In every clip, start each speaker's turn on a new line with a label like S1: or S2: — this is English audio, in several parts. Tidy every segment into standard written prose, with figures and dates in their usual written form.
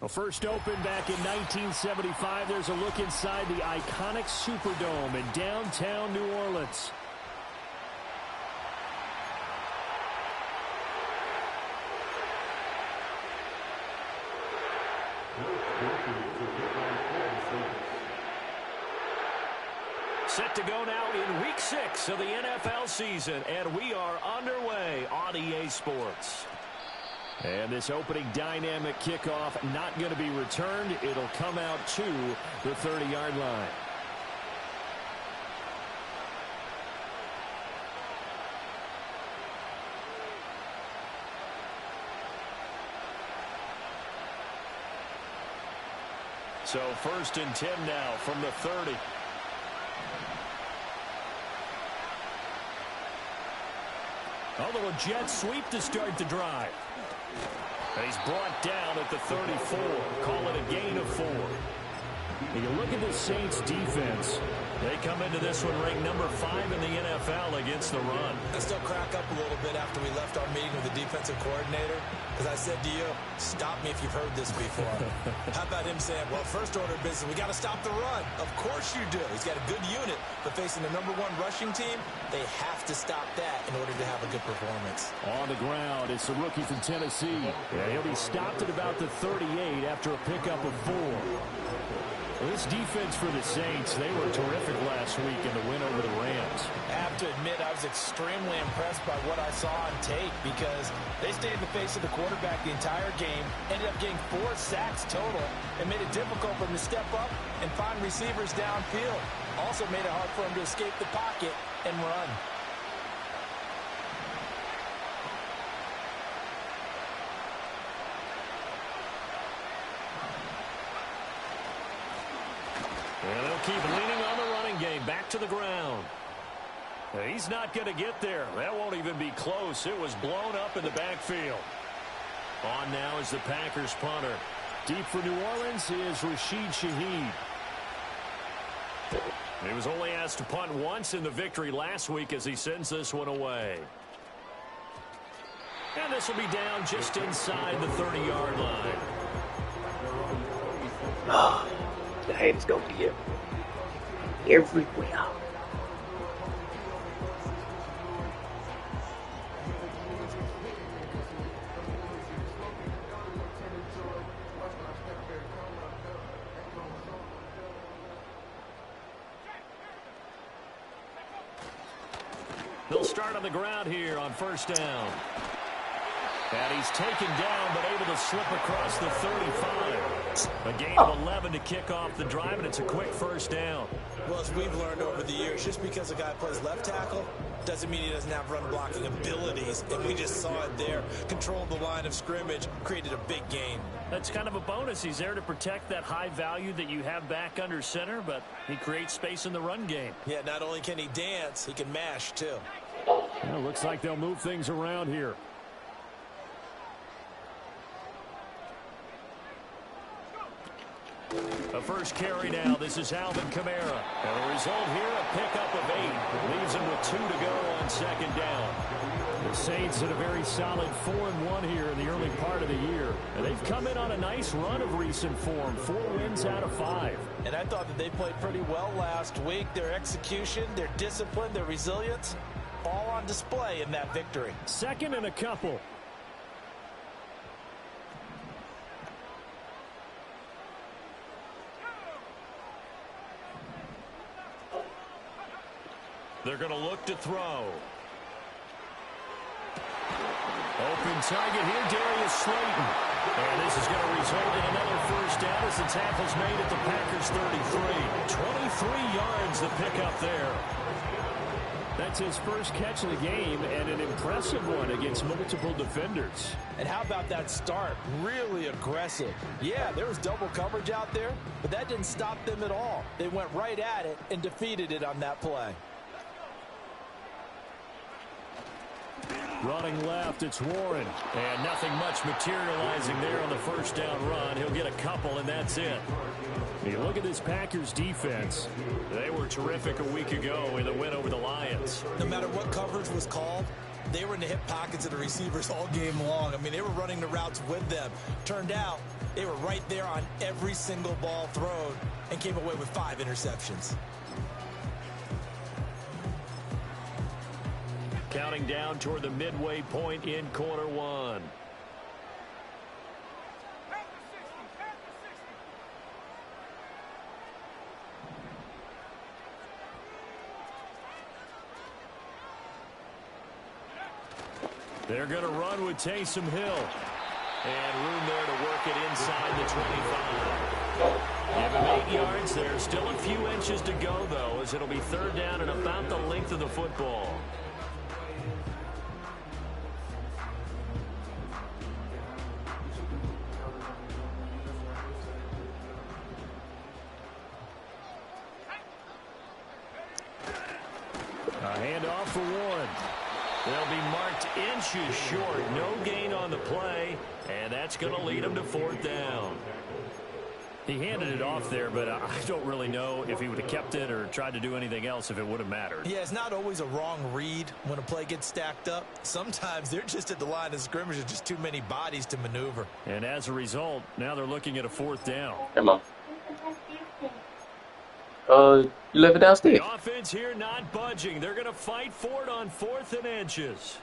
S1: Well, first opened back in 1975. There's a look inside the iconic Superdome in downtown New Orleans. Set to go now in Week 6 of the NFL season, and we are underway on EA Sports. And this opening dynamic kickoff not going to be returned. It'll come out to the 30-yard line. So 1st and 10 now from the 30. A little jet sweep to start the drive. And he's brought down at the 34. Call it a gain of 4. When you look at the Saints defense, they come into this one ranked number 5 in the NFL against the run.
S2: I still crack up a little bit after we left our meeting with the defensive coordinator, because I said to you, stop me if you've heard this before. How about him saying, well, first order of business, we got to stop the run. Of course you do. He's got a good unit, but facing the number 1 rushing team, they have to stop that in order to have a good performance.
S1: On the ground, it's the rookie from Tennessee. Yeah, he'll be stopped at about the 38 after a pickup of 4. Well, this defense for the Saints, they were terrific last week in the win over the Rams.
S2: I have to admit, I was extremely impressed by what I saw on tape because they stayed in the face of the quarterback the entire game, ended up getting 4 sacks total, and made it difficult for him to step up and find receivers downfield. Also made it hard for him to escape the pocket and run.
S1: And they'll keep leaning on the running game. Back to the ground. He's not going to get there. That won't even be close. It was blown up in the backfield. On now is the Packers punter. Deep for New Orleans is Rashid Shaheed. He was only asked to punt once in the victory last week as he sends this one away. And this will be down just inside the 30-yard line.
S3: Oh, the head's going to be everywhere.
S1: They'll start on the ground here on first down. And he's taken down, but able to slip across the 35. A gain of 11 to kick off the drive, and it's a quick first down.
S2: Well, as we've learned over the years, just because a guy plays left tackle doesn't mean he doesn't have run blocking abilities. And we just saw it there. Controlled the line of scrimmage, created a big gain.
S1: That's kind of a bonus. He's there to protect that high value that you have back under center, but he creates space in the run game.
S2: Yeah, not only can he dance, he can mash, too.
S1: Well, looks like they'll move things around here. A first carry now. This is Alvin Kamara. And the result here, a pickup of 8. Leaves him with 2 to go on second down. The Saints in a very solid 4-1 here in the early part of the year. And they've come in on a nice run of recent form. 4 wins out of 5.
S2: And I thought that they played pretty well last week. Their execution, their discipline, their resilience, all on display in that victory.
S1: Second and a couple. They're going to look to throw. Open target here, Darius Slayton. And this is going to result in another first down as the tackle's made at the Packers 33. 23 yards the pickup there. That's his first catch of the game and an impressive one against multiple defenders.
S2: And how about that start? Really aggressive. Yeah, there was double coverage out there, but that didn't stop them at all. They went right at it and defeated it on that play.
S1: Running left, it's Warren. And nothing much materializing there on the first down run. He'll get a couple, and that's it. You look at this Packers defense. They were terrific a week ago in the win over the Lions.
S2: No matter what coverage was called, they were in the hip pockets of the receivers all game long. I mean, they were running the routes with them. Turned out they were right there on every single ball thrown and came away with 5 interceptions.
S1: Counting down toward the midway point in quarter one. They're going to run with Taysom Hill. And room there to work it inside the 25. Give him 8 yards. There's still a few inches to go, though, as it'll be 3rd down and about the length of the football. A handoff for Warren. They'll be marked inches short. No gain on the play, and that's going to lead them to 4th down. He handed it off there, but I don't really know if he would have kept it or tried to do anything else if it would have mattered.
S2: Yeah, it's not always a wrong read when a play gets stacked up. Sometimes they're just at the line of scrimmage with just too many bodies to maneuver.
S1: And as a result, now they're looking at a 4th down.
S3: Come on. You live it downstairs.
S1: The offense here not budging. They're going to fight for it on 4th and inches.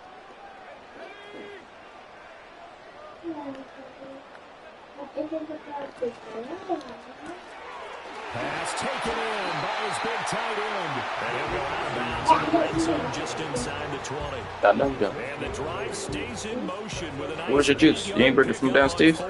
S1: Pass taken in by his big tight end. And he'll go out of bounds in the red zone just inside the 20.
S3: I know you don't.
S1: And the drive stays in motion with a nice.
S3: Where's your juice? You ain't bring it from downstairs?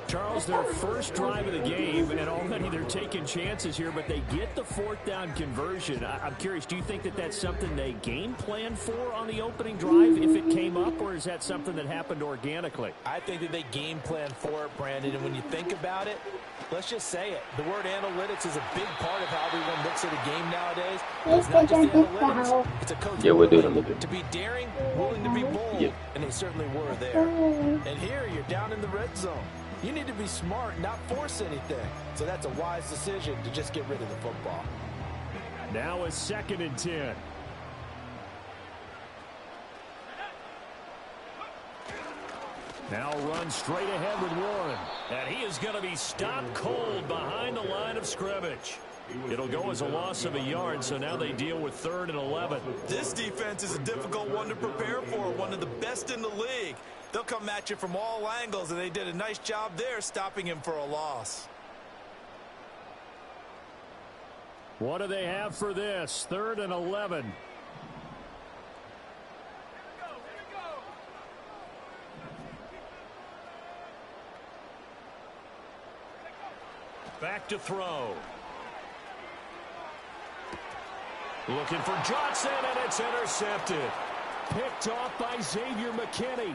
S1: Charles, their first drive of the game, and already they're taking chances here, but they get the 4th down conversion. I'm curious, do you think that that's something they game plan for on the opening drive if it came up, or is that something that happened organically?
S2: I think that they game plan for it, Brandon, and when you think about it, let's just say it. The word analytics is a big part of how everyone looks at a game nowadays. It's not just the analytics. It's a coach
S3: to
S2: be daring, willing to be bold, and they certainly were there. And here, you're down in the red zone. You need to be smart, not force anything. So that's a wise decision to just get rid of the football.
S1: Now a 2nd and 10. Now run straight ahead with Warren. And he is going to be stopped cold behind the line of scrimmage. It'll go as a loss of a yard, so now they deal with 3rd and 11.
S2: This defense is a difficult one to prepare for, one of the best in the league. They'll come at you from all angles, and they did a nice job there stopping him for a loss.
S1: What do they have for this? 3rd and 11. Back to throw. Looking for Johnson, and it's intercepted. Picked off by Xavier McKinney.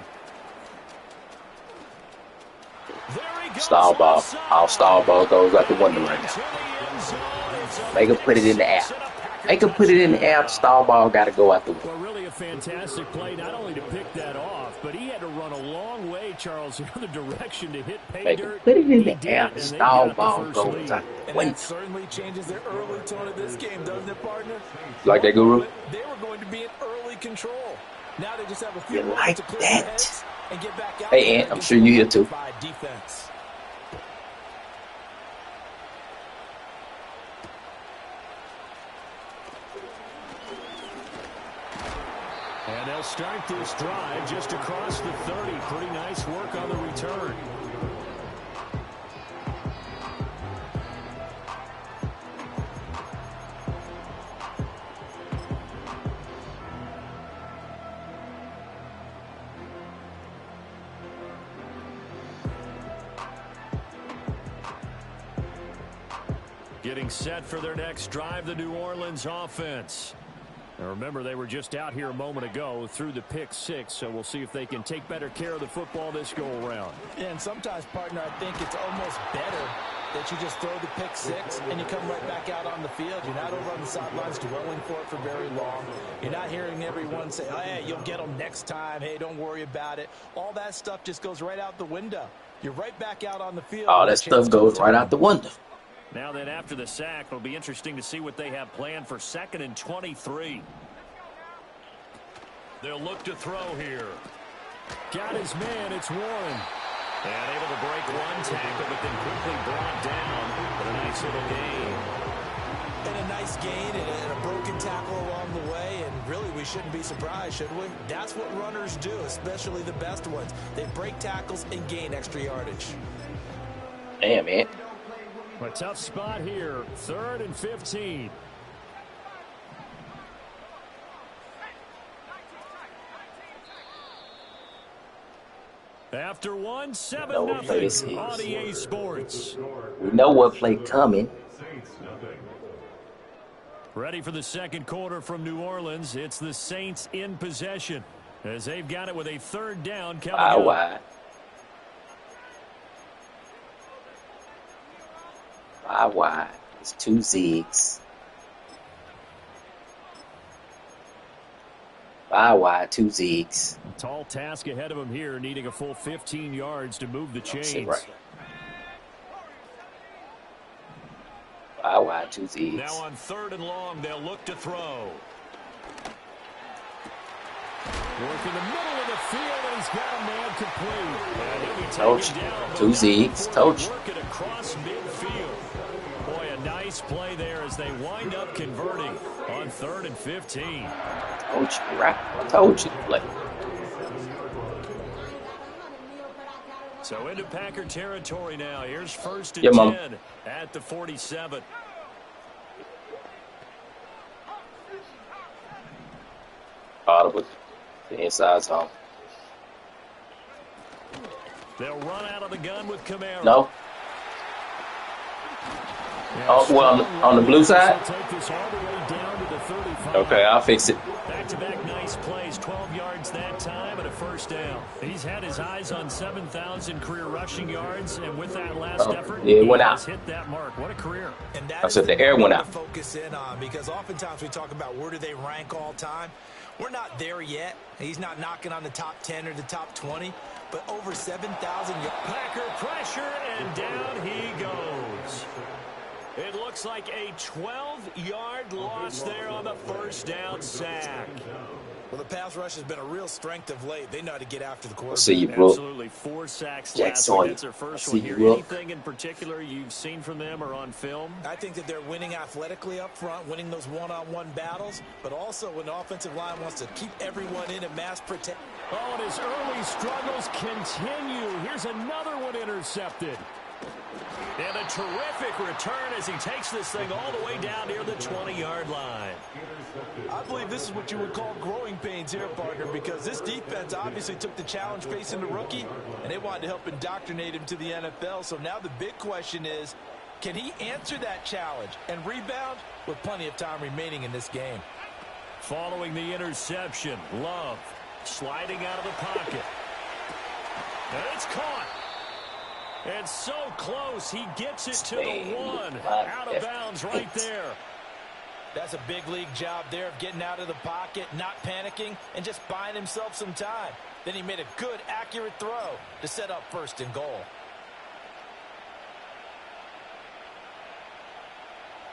S3: Stall ball. All stall ball goes out the window right now. They can put it in the air. They can put it in the air. Stall ball got to go out the window.
S1: Well, really a fantastic play, not only to pick that off, but he had to run a long way, Charles, the other direction to hit pay
S3: They
S1: dirt.
S3: can put it in the air. Stall ball goes out the
S2: And
S3: window.
S2: that certainly changes the early tone of this game, doesn't it, partner?
S3: Like that, Guru?
S2: They were going to be in early control. Now they just have a few
S3: You
S2: minutes
S3: like
S2: to clear
S3: that?
S2: their heads and get back out
S3: Hey,
S2: there
S3: Ant, I'm
S2: against
S3: sure you here
S2: the
S3: too.
S2: defense.
S1: And they'll start this drive just across the 30. Pretty nice work on the return. Getting set for their next drive, the New Orleans offense. Now remember, they were just out here a moment ago through the pick 6, so we'll see if they can take better care of the football this go-around.
S2: Yeah, and sometimes, partner, I think it's almost better that you just throw the pick 6 and you come right back out on the field. You're not over on the sidelines dwelling for it for very long. You're not hearing everyone say, oh, hey, you'll get them next time. Hey, don't worry about it. All that stuff just goes right out the window. You're right back out on the field.
S3: All that stuff goes right out the window.
S1: Now then, after the sack, it'll be interesting to see what they have planned for 2nd and 23. They'll look to throw here. Got his man. It's Warren. And able to break one tackle, but then quickly brought down with a nice little gain.
S2: And a nice gain and a broken tackle along the way. And really, we shouldn't be surprised, should we? That's what runners do, especially the best ones. They break tackles and gain extra yardage.
S3: Damn, man.
S1: A tough spot here. 3rd and 15. After 7-0 on EA Sports.
S3: We know what play coming.
S1: Ready for the second quarter from New Orleans. It's the Saints in possession as they've got it with a 3rd down coming up.
S3: Wide. 5 wide. It's 2 zigs. 5 wide, 2 zigs.
S1: A tall task ahead of him here, needing a full 15 yards to move the chains.
S3: Right. 5 wide, 2 zigs.
S1: Now on 3rd and long, they'll look to throw. Work in the middle of the field, and he's got a man complete.
S3: Told you. 2 zigs. Told you.
S1: Working across midfield. Boy, a nice play there as they wind up converting on 3rd and 15.
S3: Told you, right? I told you to play.
S1: So into Packer territory now. Here's 1st and 10 at the 47.
S3: Audible. The inside zone.
S1: They'll run out of the gun with Kamara.
S3: No. Oh, well, on the blue side? Okay, I'll fix it.
S1: Back-to-back nice plays, 12 yards that time and a 1st down. He's had his eyes on 7,000 career rushing yards, and with that last effort,
S3: yeah, it went
S1: he
S3: out.
S1: has hit that mark. What a career.
S2: And
S3: I said the air went out.
S2: Focus in on, because oftentimes we talk about where do they rank all time. We're not there yet. He's not knocking on the top 10 or the top 20, but over 7,000 yards.
S1: Packer pressure, and down he goes. It looks like a 12-yard loss there on the 1st down sack.
S2: Well, the pass rush has been a real strength of late. They know how to get after the quarterback.
S3: See you, bro.
S1: Absolutely. 4 sacks last week. That's their first one here. Anything in particular you've seen from them or on film?
S2: I think that they're winning athletically up front, winning those one-on-one battles, but also when the offensive line wants to keep everyone in and mass protect.
S1: Oh, and his early struggles continue. Here's another one intercepted. And a terrific return as he takes this thing all the way down near the 20-yard line.
S2: I believe this is what you would call growing pains here, partner, because this defense obviously took the challenge facing the rookie, and they wanted to help indoctrinate him to the NFL. So now the big question is, can he answer that challenge and rebound with plenty of time remaining in this game?
S1: Following the interception, Love sliding out of the pocket. And it's caught. And so close, he gets it to the 1. Out of bounds right there.
S2: That's a big league job there of getting out of the pocket, not panicking, and just buying himself some time. Then he made a good, accurate throw to set up 1st and goal.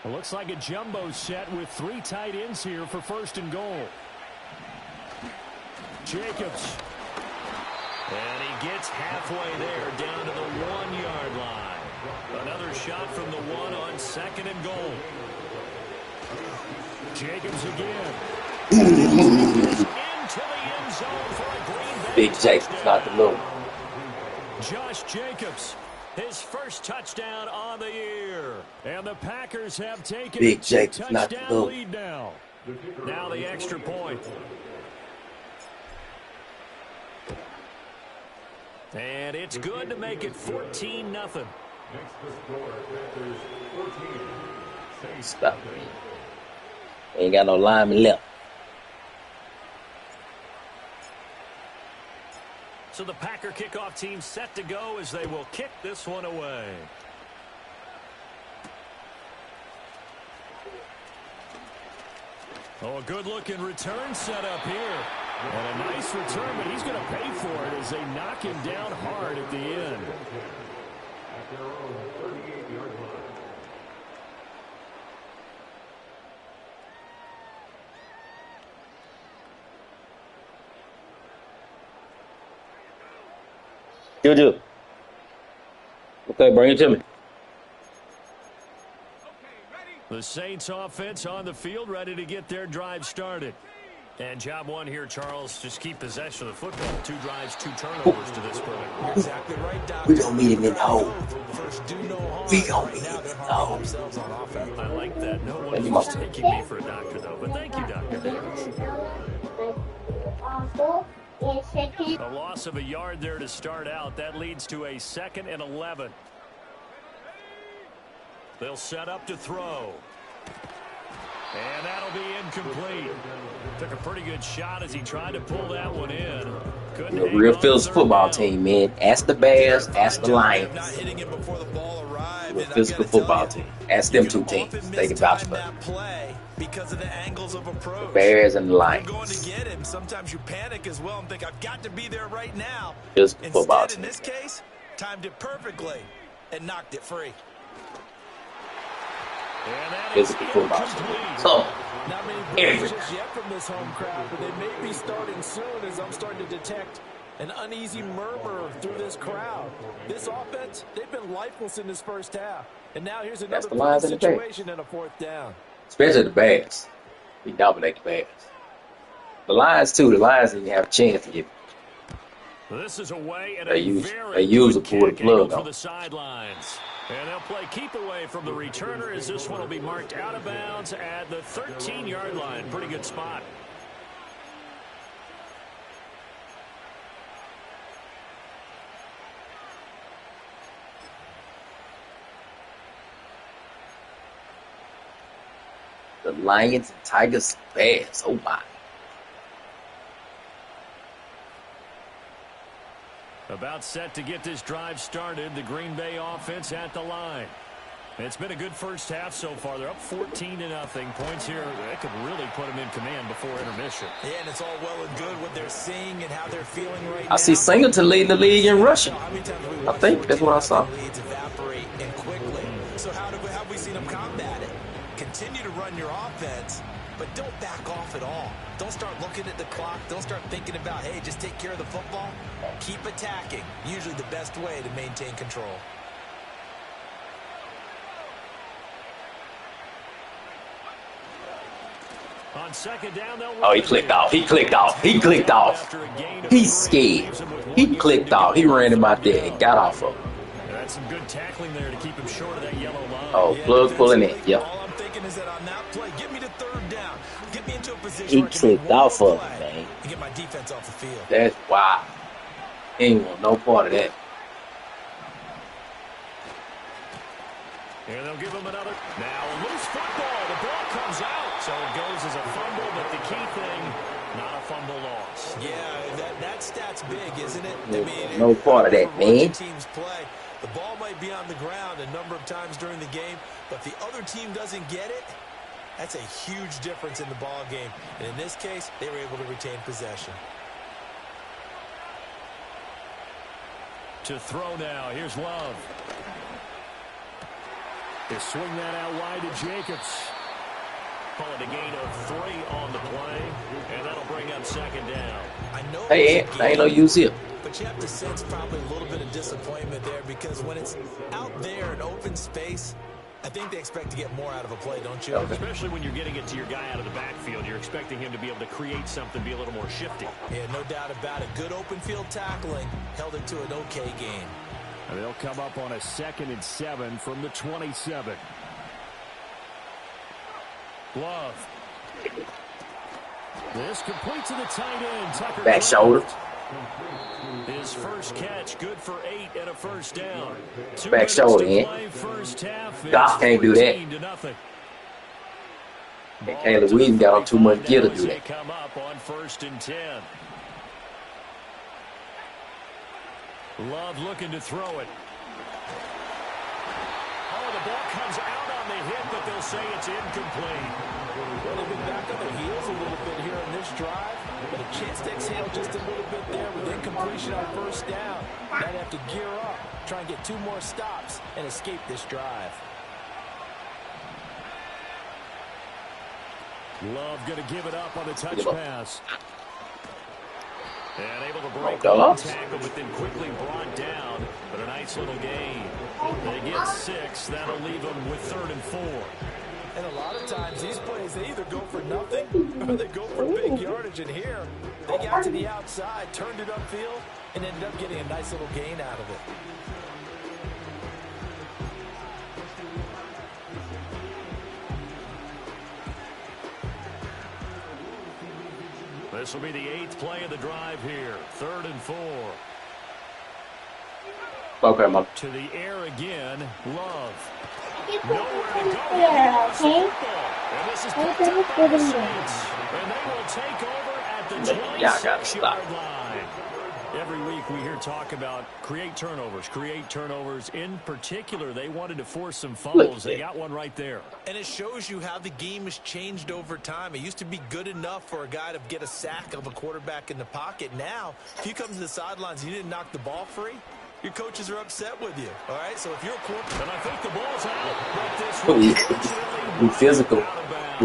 S1: It looks like a jumbo set with 3 tight ends here for 1st and goal. Jacobs. And he gets halfway there down to the 1-yard line. Another shot from the 1 on 2nd and goal. Jacobs again. Into the end zone for a Green Bay
S3: Big Jacobs, not the little.
S1: Josh Jacobs, his 1st touchdown on the year. And the Packers have taken
S3: Big
S1: a
S3: Jacobs, not the
S1: touchdown
S3: little.
S1: lead now. Now the extra point. And it's good to make it 14-0.
S3: Stop. Ain't got no lineman left.
S1: So the Packer kickoff team set to go as they will kick this one away. Oh, a good-looking return set up here. And a nice return, but he's going to pay for it as they knock him down hard at the end.
S3: Juju. Okay, bring it to me.
S1: The Saints offense on the field, ready to get their drive started. And job one here, Charles, just keep possession of the football. 2 drives, 2 turnovers to this point.
S2: You're exactly right, Doc.
S3: We don't meet him in the hole.
S2: First, do no harm.
S3: We don't meet him in the hole.
S1: I like that. No one is taking me for a doctor, though. But thank you, Doctor. A loss of a yard there to start out. That leads to a 2nd and 11. They'll set up to throw. And that'll be incomplete. Took a pretty good shot as he tried to pull that one in.
S3: The real physical football team, man. Ask the Bears, ask the Lions. Real physical football team. Ask them 2 teams. They can vouch for it.
S2: Because of the angles of approach.
S3: The Bears and the Lions.
S2: Going to get him. Sometimes you panic as well and think, I've got to be there right now.
S3: Physical football team.
S2: In this case, timed it perfectly and knocked it free.
S3: Physical football team. So,
S4: not many predictions yet from this home crowd, but they may be starting soon as I'm starting to detect an uneasy murmur through this crowd. This offense, they've been lifeless in this first half. And now here's another situation and a 4th down.
S3: Especially the Bears. We dominate the Bears. The Lions, too. The Lions didn't have a chance to get it.
S1: This is away and
S3: they use a pull the plug on
S1: the sidelines. And they'll play keep away from the returner as this one will be marked out of bounds at the 13-yard line. Pretty good spot.
S3: The Lions and Tigers, Bears. Oh, my.
S1: About set to get this drive started. The Green Bay offense at the line. It's been a good first half so far. They're up 14-0. Points here that could really put them in command before intermission.
S2: Yeah, and it's all well and good what they're seeing and how they're feeling right
S3: now. I see Singleton leading the league in rushing. I think that's what I saw.
S2: Leads evaporate and quickly. So how have we seen them combat it? Continue to run your offense, but don't back off at all. Don't start looking at the clock. Don't start thinking about, hey, just take care of the football. Keep attacking. Usually the best way to maintain control.
S1: On 2nd down,
S3: oh, he clicked off. He clicked off. He clicked off. He's scared. He clicked off. He ran him out there and got off of him.
S1: That's some good tackling there to keep him short of that yellow line.
S3: Oh, plug pulling in. Yep.
S2: All I'm thinking is that on that play, get me to 3rd down. Get me into a position
S3: he clicked off of him, man.
S2: And get my defense off the field.
S3: That's wild. He ain't want no part of that.
S1: And they'll give him another. Now, loose football. The ball comes out. So it goes as a fumble, but the key thing, not a fumble loss.
S2: Yeah, that stat's big, isn't it?
S3: I mean, no part of that, man.
S2: Teams play. The ball might be on the ground a number of times during the game, but the other team doesn't get it. That's a huge difference in the ball game. And in this case, they were able to retain possession.
S1: To throw now. Here's Love. They swing that out wide to Jacobs. Call it a gain of 3 on the play, and that'll bring up 2nd down.
S2: I know
S3: hey, I ain't no use here.
S2: But you have to sense probably a little bit of disappointment there because when it's out there in open space, I think they expect to get more out of a play, don't you?
S1: Okay. Especially when you're getting it to your guy out of the backfield. You're expecting him to be able to create something, be a little more shifty.
S2: Yeah, no doubt about it. Good open field tackling held it to an okay gain.
S1: And they'll come up on a 2nd and 7 from the 27. Love. This complete to the tight end. Tucker
S3: back shoulder.
S1: His first catch, good for 8 and a first down.
S3: Back shoulder, man. Goff can't do that. And Caleb Williams got on too much gear to do that.
S1: Come up on 1st and 10. Love looking to throw it. Oh, the ball comes out on the hit, but they'll say it's incomplete.
S4: Well, they've been back on their heels a little bit here on this drive, but a chance to exhale just a little bit there with incompletion on 1st down. Might have to gear up, try and get 2 more stops, and escape this drive.
S1: Love going to give it up on the touch pass. And able to break
S3: dog.
S1: one tackle, but then quickly brought down. But a nice little gain. They get 6. That'll leave them with 3rd and 4.
S4: And a lot of times these plays, they either go for nothing or they go for big yardage. And here, they got to the outside, turned it upfield, and ended up getting a nice little gain out of it.
S1: This will be the 8th play of the drive here. 3rd and 4.
S3: Okay, man.
S1: To the air again. Love.
S5: Nowhere
S1: Nowhere to go. And this is picked up by the Saints. And they will take over at the 26-yard line. Every week we hear talk about create turnovers. In particular, they wanted to force some fumbles. They got one right there.
S2: And it shows you how the game has changed over time. It used to be good enough for a guy to get a sack of a quarterback in the pocket. Now, if you come to the sidelines and you didn't knock the ball free, your coaches are upset with you. All right, so if you're a quarterback,
S1: and I think the ball's out.
S3: We physical.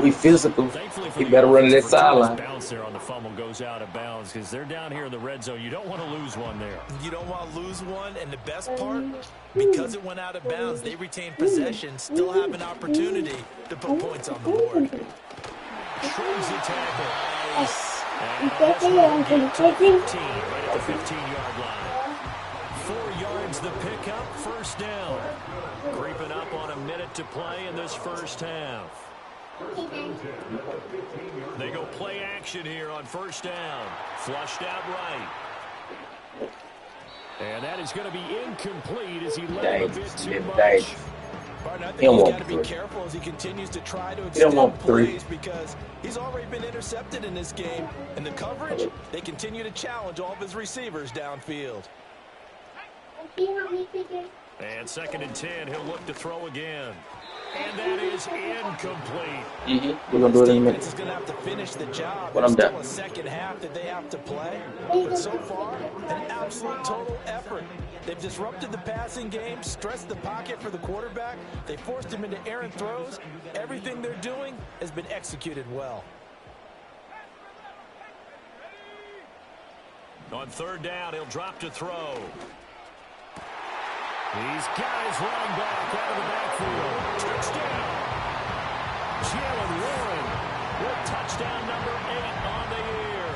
S3: We physical. He better run to that sideline.
S1: Bounce there on the fumble goes out of bounds because they're down here in the red zone. You don't want to lose one there.
S2: You don't want to lose one, and the best part, because it went out of bounds, they retain possession, still have an opportunity to put points on the board.
S1: Shrugs the tackle.
S2: Nice.
S1: And this will get to 15, right at the 15-yard line. 4 yards the pickup, first down. Creeping up on a minute to play in this first half. They go play action here on first down. Flushed out right. And that is going to be incomplete as he led him a bit too much.
S4: Martin, I think he's got to be careful as he continues to try to extend plays because he's already been intercepted in this game. And the coverage, they continue to challenge all of his receivers downfield.
S1: And 2nd and 10, he'll look to throw again. And that is incomplete.
S3: We're going to do it in a minute.
S4: Is going to have to finish the job.
S3: When I'm done.
S4: Still a second half that they have to play. But so far, an absolute total effort. They've disrupted the passing game, stressed the pocket for the quarterback. They forced him into errant throws. Everything they're doing has been executed well.
S1: On 3rd down, he'll drop to throw. He's got his running back out of the backfield. Touchdown. Jalen Warren with touchdown number 8 on the year.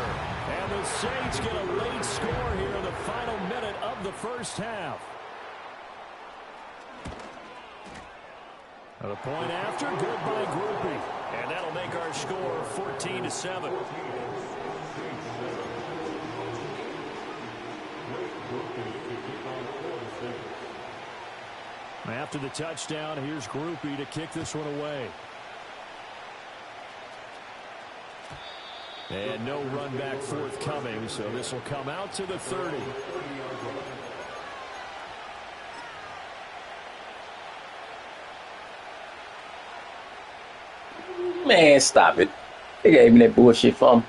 S1: And the Saints get a late score here in the final minute of the first half. The point after, good by Grupe. And that'll make our score 14-7. After the touchdown, here's Grupe to kick this one away. And no run back forthcoming, so this will come out to the 30.
S3: Man, stop it. They gave me that bullshit from.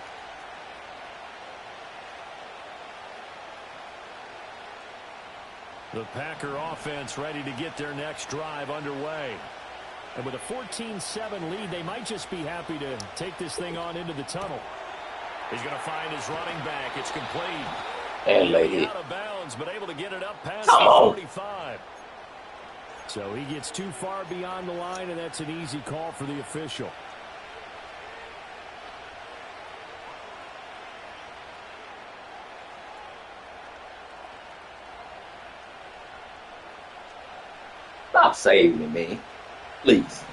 S1: The Packer offense ready to get their next drive underway. And with a 14-7 lead, they might just be happy to take this thing on into the tunnel. He's going to find his running back. It's complete.
S3: And lady.
S1: Out of bounds, but able to get it up past the 45. So he gets too far beyond the line, and that's an easy call for the official.
S3: Stop saving me, man. Please.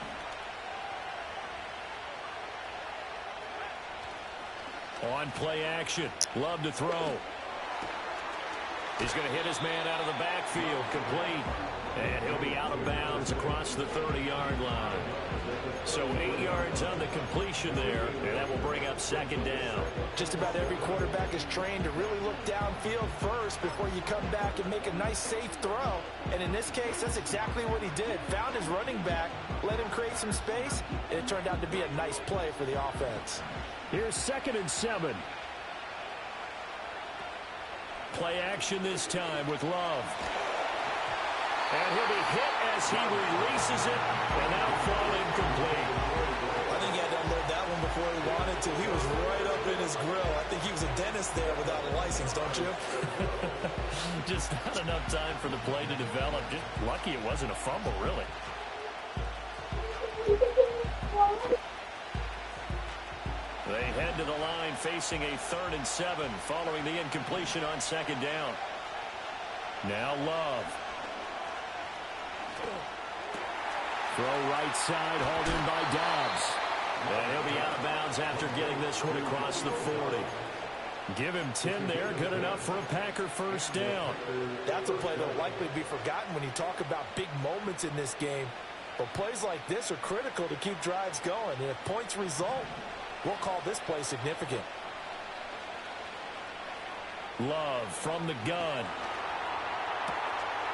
S1: On play action. Love to throw. He's going to hit his man out of the backfield. Complete. And he'll be out of bounds across the 30-yard line. So 8 yards on the completion there. And that will bring up 2nd down.
S4: Just about every quarterback is trained to really look downfield first before you come back and make a nice, safe throw. And in this case, that's exactly what he did. Found his running back, let him create some space, and it turned out to be a nice play for the offense.
S1: Here's 2nd and 7. Play action this time with Love. And he'll be hit as he releases it, and that'll fall incomplete.
S2: I think he had to unload that one him before he wanted to. He was right up in his grill. I think he was a dentist there without a license, don't you?
S1: Just not enough time for the play to develop. Just lucky it wasn't a fumble, really. They head to the line facing a 3rd and 7 following the incompletion on 2nd down. Now Love. Throw right side, hauled in by Dobbs. And he'll be out of bounds after getting this one across the 40. Give him 10 there, good enough for a Packer 1st down.
S4: That's a play that will likely be forgotten when you talk about big moments in this game. But plays like this are critical to keep drives going. And if points result, we'll call this play significant.
S1: Love from the gun.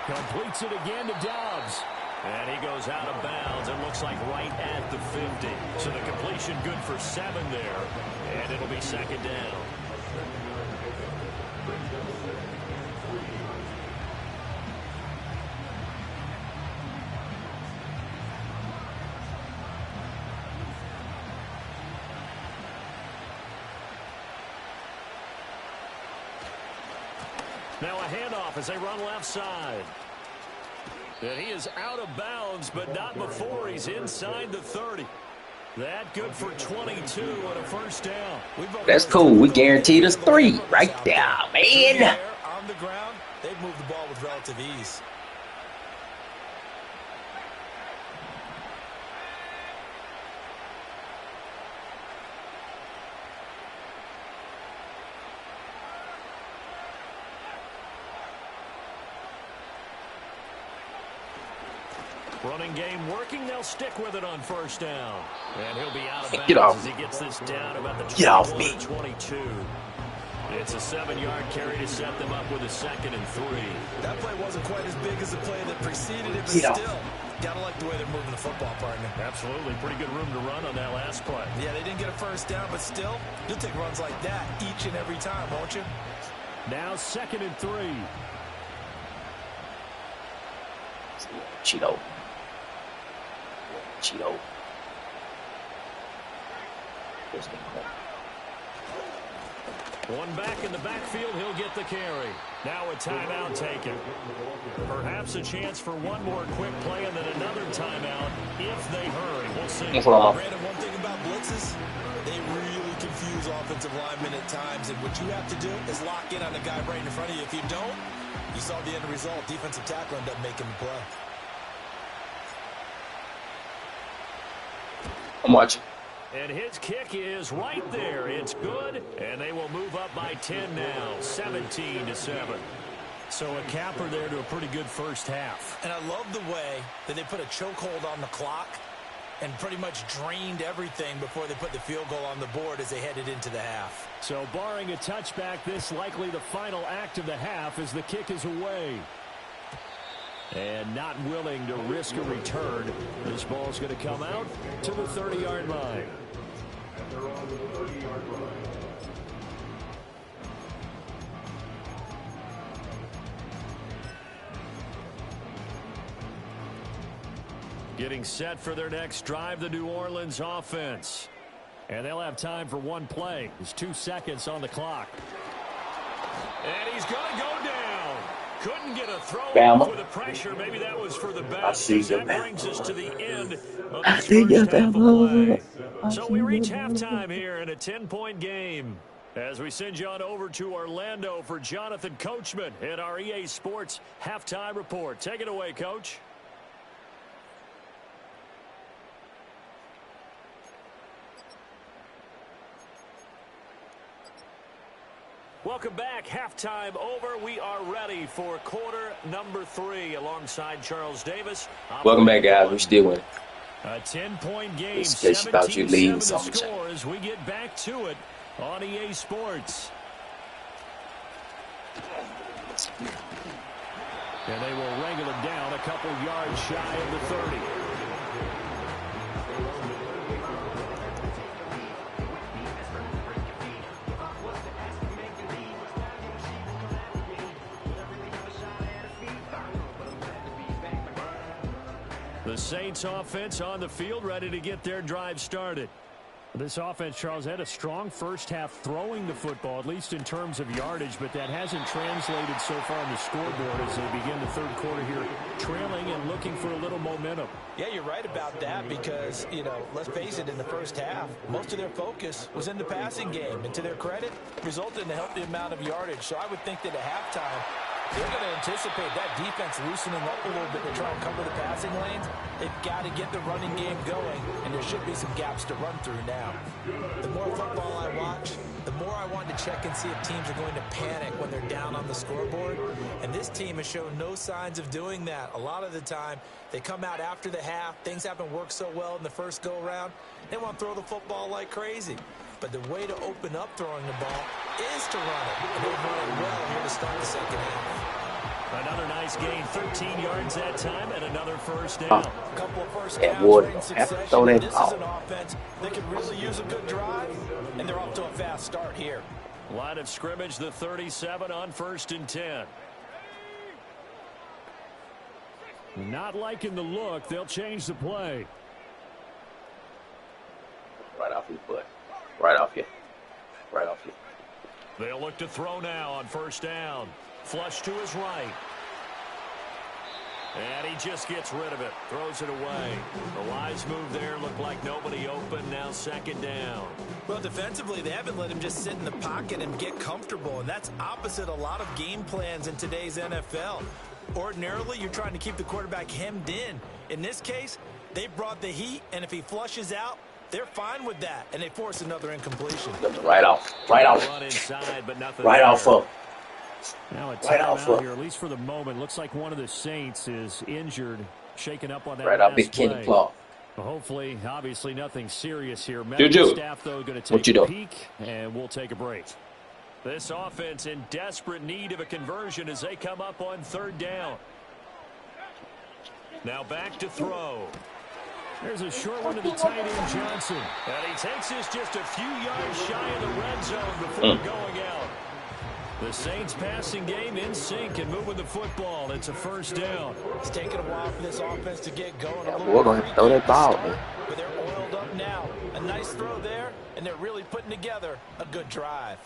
S1: Completes it again to Dobbs. And he goes out of bounds. It looks like right at the 50. So the completion good for 7 there. And it'll be 2nd down. Now a handoff as they run left side. And he is out of bounds, but not before he's inside the 30. That good for 22 on a 1st down.
S3: That's cool. We guaranteed us 3 right there, man.
S2: On the ground, they've moved the ball with relative ease.
S1: Running game working. They'll stick with it on 1st down. And he'll be out of bounds
S3: Get off.
S1: as he gets this down about the
S3: Get off me.
S1: 22. It's a 7-yard carry to set them up with a 2nd and 3.
S2: That play wasn't quite as big as the play that preceded it, but
S3: Get
S2: still, gotta like the way they're moving the football, partner.
S1: Absolutely. Pretty good room to run on that last play.
S2: Yeah, they didn't get a 1st down, but still, you'll take runs like that each and every time, won't you?
S1: Now 2nd and 3.
S3: Cheeto. Cheeto.
S1: One back in the backfield, he'll get the carry. Now a timeout taken. Perhaps a chance for one more quick play and then another timeout if they hurry. We'll see.
S2: Brandon, one thing about blitzes, they really confuse offensive linemen at times, and what you have to do is lock in on the guy right in front of you. If you don't, you saw the end result. Defensive tackle ended up making the play.
S3: I'm watching.
S1: And his kick is right there. It's good, and they will move up by 10 now, 17-7. So a capper there to a pretty good 1st half.
S2: And I love the way that they put a chokehold on the clock and pretty much drained everything before they put the field goal on the board as they headed into the half.
S1: So barring a touchback, this likely the final act of the half as the kick is away. And not willing to risk a return. This ball's going to come out to the 30-yard line. Getting set for their next drive, the New Orleans offense. And they'll have time for one play. There's 2 seconds on the clock. And he's going to go down. Couldn't get a throw with the pressure. Maybe that was for the best. That brings us to the end of this first half of play. So we reach halftime here in a 10-point game. As we send you on over to Orlando for Jonathan Coachman in our EA Sports Halftime Report. Take it away, Coach. Welcome back. Halftime over. We are ready for quarter number 3 alongside Charles Davis.
S3: Welcome back, guys. We're still winning.
S1: A 10-point game.
S3: Just in case you thought you'd leave something.
S1: Score as we get back to it on EA Sports. And they will wrangle it down a couple yards shy of the 30. The Saints offense on the field ready to get their drive started. This offense, Charles, had a strong first half throwing the football, at least in terms of yardage, but that hasn't translated so far on the scoreboard as they begin the third quarter here, trailing and looking for a little momentum.
S4: Yeah, you're right about that because, let's face it, in the first half, most of their focus was in the passing game. And to their credit, resulted in a healthy amount of yardage. So I would think that at halftime, they're going to anticipate that defense loosening up a little bit to try and cover the passing lanes. They've got to get the running game going, and there should be some gaps to run through now. The more football I watch, the more I want to check and see if teams are going to panic when they're down on the scoreboard. And this team has shown no signs of doing that. A lot of the time, they come out after the half. Things haven't worked so well in the first go-around. They want to throw the football like crazy. But the way to open up throwing the ball is to run it. And they've run it well here to start the second half.
S1: Another nice gain, 13 yards that time, and another first down.
S4: A couple of first
S3: That
S4: downs
S3: would
S4: in
S3: have
S4: succession.
S3: to throw that
S4: This is
S3: ball.
S4: an offense that could really use a good drive, and they're off to a fast start here.
S1: Line of scrimmage, the 37 on 1st and 10. Not liking the look. They'll change the play.
S3: Right off his butt. Right off you. Right off you.
S1: They'll look to throw now on 1st down. Flush to his right. And he just gets rid of it. Throws it away. The wise move there. Looked like nobody open. Now 2nd down.
S4: Well, defensively, they haven't let him just sit in the pocket and get comfortable, and that's opposite a lot of game plans in today's NFL. Ordinarily, you're trying to keep the quarterback hemmed in. In this case, they brought the heat, and if he flushes out, they're fine with that, and they force another incompletion.
S3: Right off. Right off.
S1: Run inside, but nothing
S3: Right
S1: there.
S3: off of.
S1: Now a
S3: Right off
S1: timeout
S3: of.
S1: here, at least for the moment. Looks like one of the Saints is injured, shaken up on that
S3: Right off
S1: last
S3: Big Kenny
S1: play.
S3: Claw.
S1: Well, hopefully, obviously, nothing serious here.
S3: Juju.
S1: Medical staff, though, going to
S3: What
S1: take
S3: you
S1: a
S3: doing?
S1: peek, and we'll take a break. This offense in desperate need of a conversion as they come up on 3rd down. Now back to throw. There's a short one to the tight end, Johnson. And he takes this just a few yards shy of the red zone before going out. The Saints passing game in sync and moving the football. It's a 1st down.
S4: It's taken a while for this offense to get going.
S3: Yeah, we're going to throw that ball, man.
S4: But they're oiled up now. A nice throw there, and they're really putting together a good drive.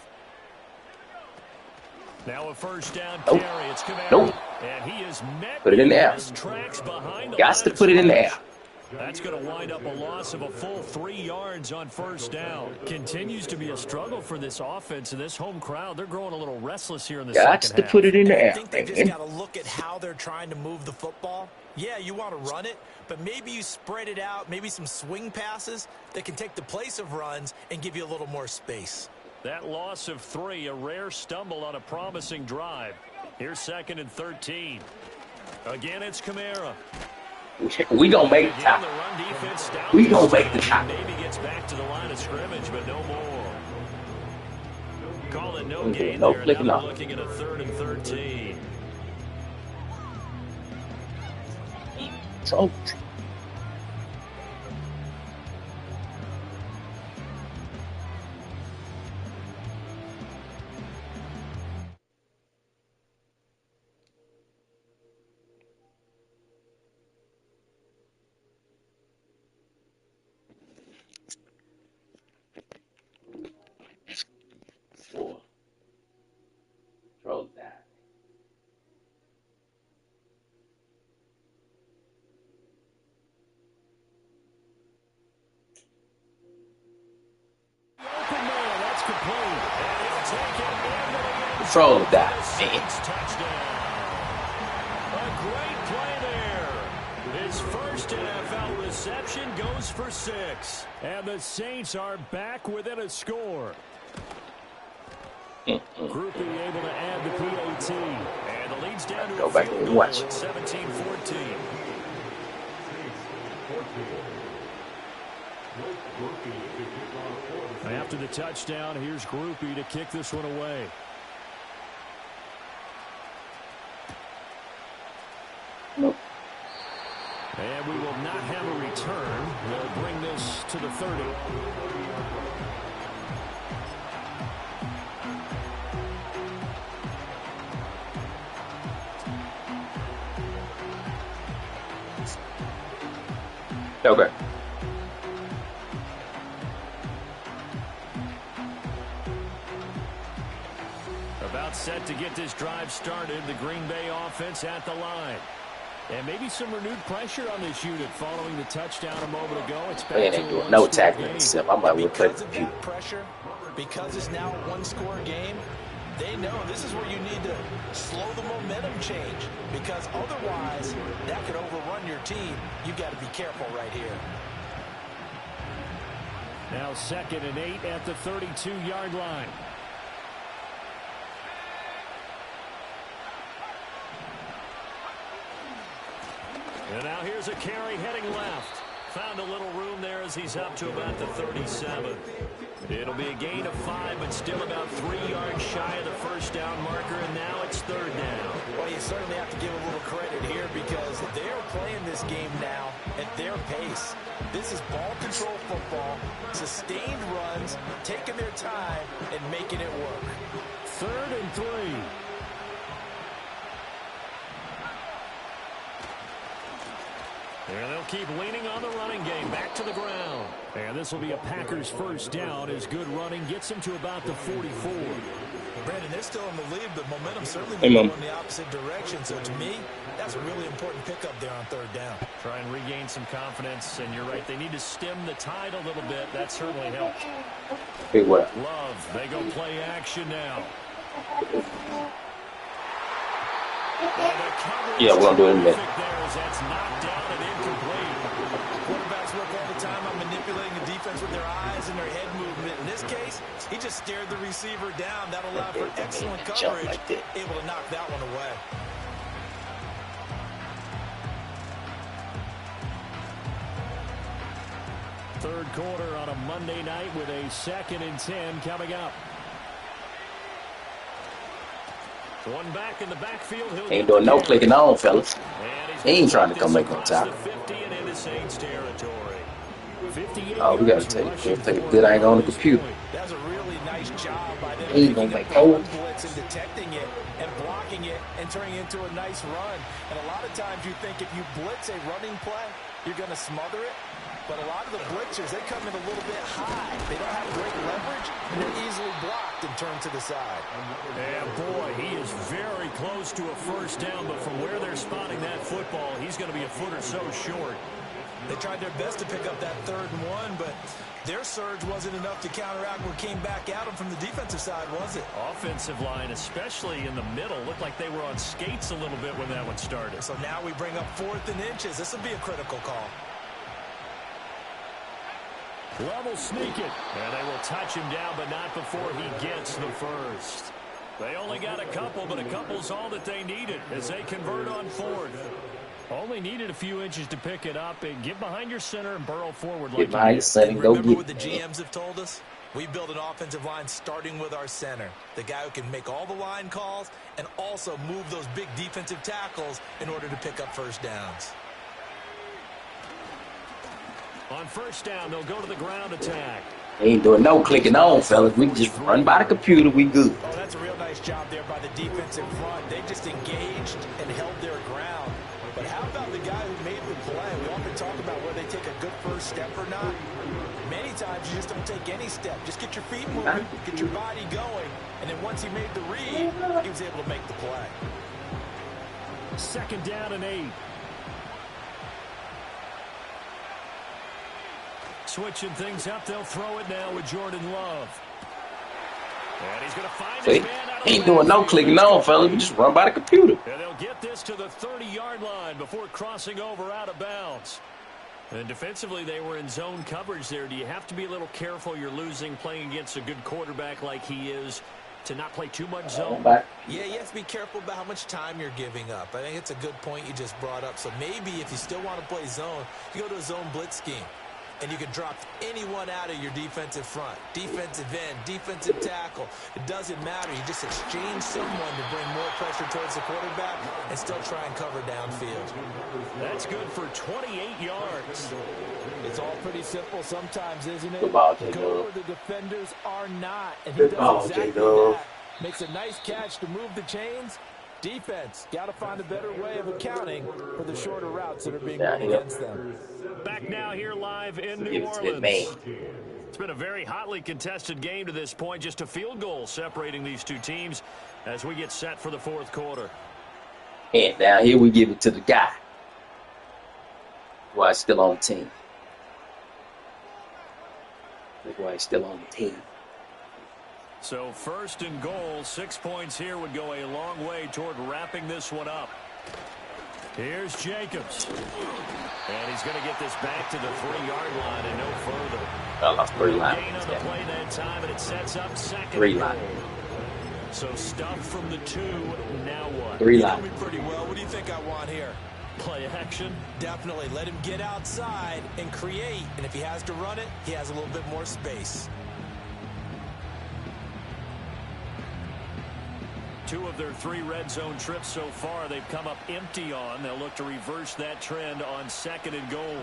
S1: Now a 1st down
S3: Nope.
S1: carry. It's Kamara.
S3: Nope.
S1: And he is met.
S3: Put it in the air.
S1: his tracks behind the
S3: Got
S1: line
S3: to
S1: of
S3: put it in the air.
S1: scrimmage. That's going to wind up a loss of a full 3 yards on 1st down. Continues to be a struggle for this offense and this home crowd. They're growing a little restless here in the
S3: Got
S1: second
S3: to
S1: half.
S3: put it in the
S4: I
S3: air,
S4: think they just
S3: man.
S4: got to look at how they're trying to move the football. Yeah, you want to run it, but maybe you spread it out, maybe some swing passes that can take the place of runs and give you a little more space.
S1: That loss of 3, a rare stumble on a promising drive. Here's 2nd and 13. Again, it's Kamara.
S3: We gonna make the
S1: Again,
S3: top.
S1: the run defense stout.
S3: We gonna make the top.
S1: Maybe gets back to the line of scrimmage, but no more. Call it no
S3: Okay,
S1: gain
S3: no
S1: there.
S3: flicking
S1: Now
S3: off.
S1: we're looking at a 3rd and 13.
S3: So, throw that.
S1: Open man, that's complete. And he'll take it into the end
S3: Throw
S1: zone.
S3: that,
S1: For the
S3: man.
S1: Saints touchdown. A great play there. His first NFL reception goes for 6. And the Saints are back within a score. Groupie able to add the PAT. And the lead's down to
S3: Go
S1: a
S3: back
S1: field
S3: and
S1: goal
S3: watch.
S1: at 17-14. After the touchdown, here's Groupie to kick this one away.
S3: Nope.
S1: And we will not have a return. They'll bring this to the 30.
S3: Okay.
S1: set to get this drive started. The Green Bay offense at the line. And maybe some renewed pressure on this unit following the touchdown a moment ago. It's back
S3: They
S1: to
S3: ain't doing no tackling except I'm about to play the computer.
S2: Pressure, because it's now a one-score game, they know this is where you need to slow the momentum change, because otherwise that could overrun your team. You've got to be careful right here.
S1: Now 2nd and 8 at the 32-yard line. And now here's a carry heading left. Found a little room there as he's up to about the 37. It'll be a gain of 5, but still about 3 yards shy of the first down marker, and now it's 3rd down.
S2: Well, you certainly have to give a little credit here because they're playing this game now at their pace. This is ball control football, sustained runs, taking their time and making it work.
S1: 3rd and 3. And they'll keep leaning on the running game. Back to the ground. And this will be a Packers first down as good running gets them to about the 44.
S2: Brandon, they're still in the lead, but momentum certainly going in the opposite direction. So to me, that's a really important pickup there on 3rd down.
S1: Try and regain some confidence. And you're right, they need to stem the tide a little bit. That certainly helped.
S3: Big what?
S1: Love, they go play action now.
S3: Yeah, we're going to do it in a minute.
S1: That's knocked down and incomplete.
S2: Quarterbacks work all the time on manipulating the defense with their eyes and their head movement. In this case, he just stared the receiver down. That allowed for excellent coverage. Able to knock that one away.
S1: Third quarter on a Monday night with a 2nd and 10 coming up. One back in the backfield.
S3: Ain't doing no clicking on, fellas. He ain't trying to come make no tackle. Oh, we got to take a good angle on the computer.
S2: That's a really nice job by them.
S3: He ain't gonna make no
S2: blitz and detecting it and blocking it and turning it into a nice run. And a lot of times you think if you blitz a running play, you're going to smother it. But a lot of the blitzers, they come in a little bit high. They don't have great leverage, and they're easily blocked and turned to the side.
S1: And boy, he is very close to a first down, but from where they're spotting that football, he's going to be a foot or so short.
S2: They tried their best to pick up that 3rd and 1, but their surge wasn't enough to counteract what came back at them from the defensive side, was it?
S1: Offensive line, especially in the middle, looked like they were on skates a little bit when that one started.
S2: So now we bring up 4th and inches. This will be a critical call.
S1: Love will sneak it, and they will touch him down, but not before he gets the first. They only got a couple, but a couple's all that they needed as they convert on 4th. Only needed a few inches to pick it up and get behind your center and burrow forward.
S3: Get behind your center and go
S2: remember
S3: get
S2: what the GMs have told us? We build an offensive line starting with our center, the guy who can make all the line calls and also move those big defensive tackles in order to pick up first downs.
S1: On first down, they'll go to the ground attack.
S3: Ain't doing no clicking on, fellas. We just run by the computer. We good.
S2: Oh, that's a real nice job there by the defensive front. They just engaged and held their ground. But how about the guy who made the play? We often talk about whether they take a good first step or not. Many times you just don't take any step. Just get your feet moving, get your body going, and then once he made the read, he was able to make the play.
S1: 2nd down and 8. Switching things up, they'll throw it now with Jordan Love. And he's going to find his man out of
S3: ain't doing no clicking on, fellas. We just run by the computer.
S1: And they'll get this to the 30-yard line before crossing over out of bounds. And defensively, they were in zone coverage there. Do you have to be a little careful? You're losing playing against a good quarterback like he is to not play too much zone?
S2: Yeah, you have to be careful about how much time you're giving up. I think it's a good point you just brought up. So maybe if you still want to play zone, you go to a zone blitz scheme. And you can drop anyone out of your defensive front, defensive end, defensive tackle. It doesn't matter. You just exchange someone to bring more pressure towards the quarterback and still try and cover downfield.
S1: That's good for 28 yards.
S4: It's all pretty simple sometimes, isn't it?
S3: Good ball,
S4: Go where the defenders are not. And he does exactly that. Makes a nice catch to move the chains. Defense, got to find a better way of accounting for the shorter routes that are being run against them.
S1: Back now here live in New Orleans. It's been a very hotly contested game to this point. Just a field goal separating these two teams as we get set for the fourth quarter.
S3: And now here we give it to the guy. Why he's still on the team. That's why he's still on the team.
S1: So first and goal, 6 points here would go a long way toward wrapping this one up. Here's Jacobs. And he's going to get this back to the 3-yard line and no further.
S3: I lost 3 lines.
S1: Gain on the play that time, and it sets up second
S3: 3 lines.
S1: So stuff from the 2, now what?
S3: 3
S2: You know
S3: lines.
S2: me pretty well. What do you think I want here?
S1: Play action.
S2: Definitely. Let him get outside and create. And if he has to run it, he has a little bit more space.
S1: 2 of their 3 red zone trips so far they've come up empty on. They'll look to reverse that trend on second and goal.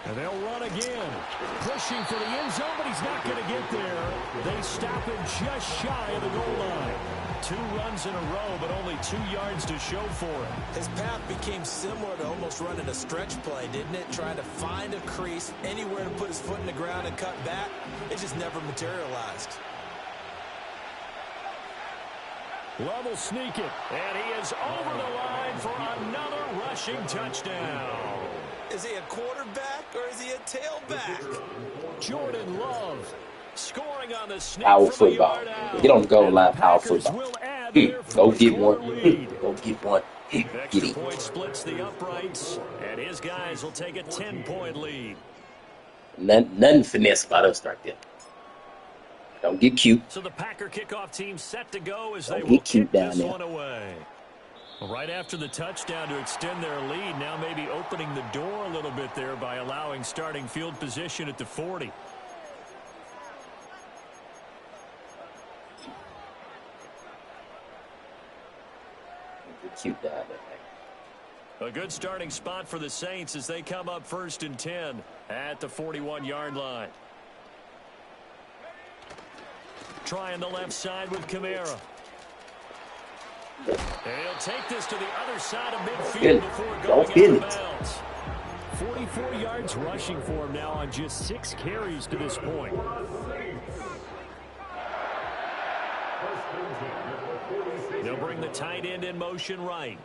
S1: And they'll run again. Pushing for the end zone, but he's not going to get there. They stop him just shy of the goal line. 2 runs in a row, but only 2 yards to show for it.
S2: His path became similar to almost running a stretch play, didn't it? Trying to find a crease, anywhere to put his foot in the ground and cut back. It just never materialized.
S1: Love will sneak it, and he is over the line for another rushing touchdown.
S2: Is he a quarterback or is he a tailback?
S1: Jordan Love scoring on the snap.
S3: Power football. Get on the goal line, power football. Go get one. Go get one. Get
S1: Extra
S3: it.
S1: point splits the uprights, and his guys will take a 10-point lead.
S3: Nothing finesse about us right there. Don't get cute.
S1: So the Packer kickoff team set to go as
S3: Don't
S1: they
S3: get
S1: will
S3: cute
S1: kick
S3: down
S1: this
S3: there.
S1: one away. Right after the touchdown to extend their lead, now maybe opening the door a little bit there by allowing starting field position at the 40.
S3: Get cute down there.
S1: A good starting spot for the Saints as they come up 1st and 10 at the 41-yard line. Trying the left side with Kamara. And he'll take this to the other side of midfield before going out of bounds. 44 yards rushing for him now on just 6 carries to this point. They'll bring the tight end in motion right.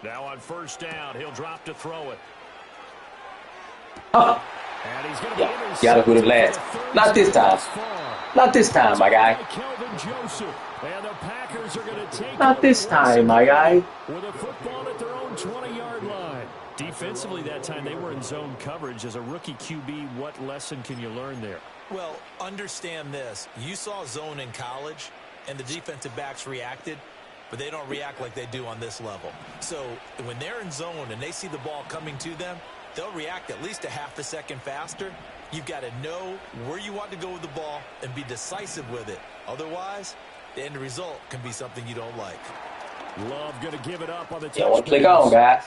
S1: Now on 1st down, he'll drop to throw it.
S3: Oh,
S1: And he's going to
S3: yeah. Gotta put it last. Not this time. Not this time, my guy.
S1: And the Packers are going to take
S3: Not this time, my guy.
S1: with a football at their own 20-yard line. Defensively that time, they were in zone coverage. As a rookie QB, what lesson can you learn there?
S2: Well, understand this. You saw zone in college, and the defensive backs reacted, but they don't react like they do on this level. So when they're in zone and they see the ball coming to them, they'll react at least a half a second faster. You've got to know where you want to go with the ball and be decisive with it. Otherwise, the end result can be something you don't like.
S1: Love going to give it up on the touchdown.
S3: You don't want to click on, guys.